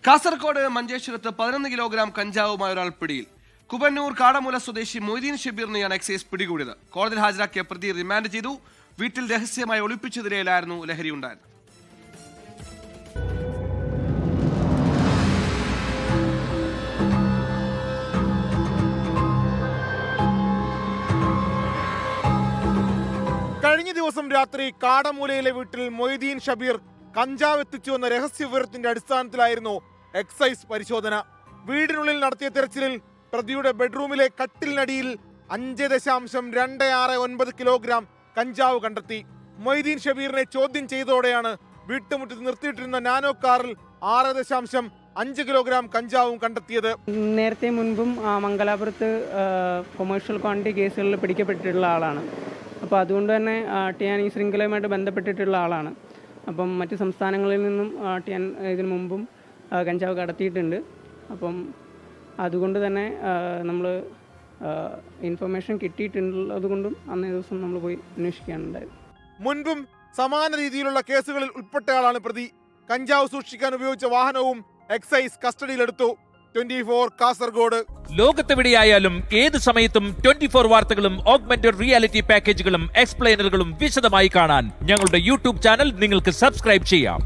കാസർഗോഡ് മഞ്ചേശ്വരത്ത് 11 കിലോഗ്രാം കഞ്ചാവുമായി ഒരാൾ പിടിയിൽ. കുവന്നൂർ കാടമൂല സ്വദേശി മൊയ്തീൻ ഷബീറിനെയാണ് എക്സൈസ് പിടികൂടിയത്. കോടതിയിൽ ഹാജരാക്കിയ പ്രതി റിമാൻഡ് ചെയ്തു. വീട്ടിൽ രഹസ്യമായി ഒളിപ്പിച്ചതിനായിരുന്നു ലഹരി ഉണ്ടായത്. കഴിഞ്ഞ ദിവസം രാത്രി കാടമൂലയിലെ വീട്ടിൽ മൊയ്തീൻ ഷബീർ കഞ്ചാവ് എത്തിച്ചുവെന്ന രഹസ്യ വിവരത്തിന്റെ അടിസ്ഥാനത്തിലായിരുന്നു എക്സൈസ് പരിശോധന. വീടിനുള്ളിൽ നടത്തിയ തെരച്ചിലിൽ പ്രതിയുടെ ബെഡ്റൂമിലെ കട്ടിലിനടിയിൽ 5.269 കിലോഗ്രാം കഞ്ചാവ് കണ്ടെത്തി. മൊയ്തീൻ ഷബീറിനെ ചോദ്യം ചെയ്തതോടെയാണ് വീട്ടുമുറ്റത്ത് നിർത്തിയിട്ടിരുന്ന നാനോ കാറിൽ 6.5 കിലോഗ്രാം കഞ്ചാവും കണ്ടെത്തിയത്. നേരത്തെ മുൻപും മംഗലാപുരത്ത് കൊമേഴ്ഷ്യൽ ക്വാണ്ടിറ്റി കേസുകളിൽ പിടിക്കപ്പെട്ടിട്ടുള്ള ആളാണ്. അപ്പോൾ അതുകൊണ്ട് തന്നെ ടിയാൻ ഈ ശൃംഖലയുമായിട്ട് ബന്ധപ്പെട്ടിട്ടുള്ള ആളാണ്. അപ്പം മറ്റ് സംസ്ഥാനങ്ങളിൽ നിന്നും ടിയാൻ ഇതിനു മുമ്പും കഞ്ചാവ് കടത്തിയിട്ടുണ്ട്. അപ്പം അതുകൊണ്ട് തന്നെ നമ്മൾ ഇൻഫർമേഷൻ കിട്ടിയിട്ടുള്ളത് കൊണ്ടും അന്നേ ദിവസം നമ്മൾ പോയി അന്വേഷിക്കാനുണ്ടായത്. മുൻപും സമാന രീതിയിലുള്ള കേസുകളിൽ ഉൾപ്പെട്ടയാളാണ് പ്രതി. കഞ്ചാവ് സൂക്ഷിക്കാൻ ഉപയോഗിച്ച വാഹനവും എക്സൈസ് കസ്റ്റഡിയിലെടുത്തു. 24 കാസർഗോഡ്. ലോകത്തെവിടെയായാലും ഏത് സമയത്തും 24 വാർത്തകളും ഓഗ്മെന്റഡ് റിയാലിറ്റി പാക്കേജുകളും എക്സ്പ്ലെയിനറുകളും വിശദമായി കാണാൻ ഞങ്ങളുടെ യൂട്യൂബ് ചാനൽ നിങ്ങൾക്ക് സബ്സ്ക്രൈബ് ചെയ്യാം.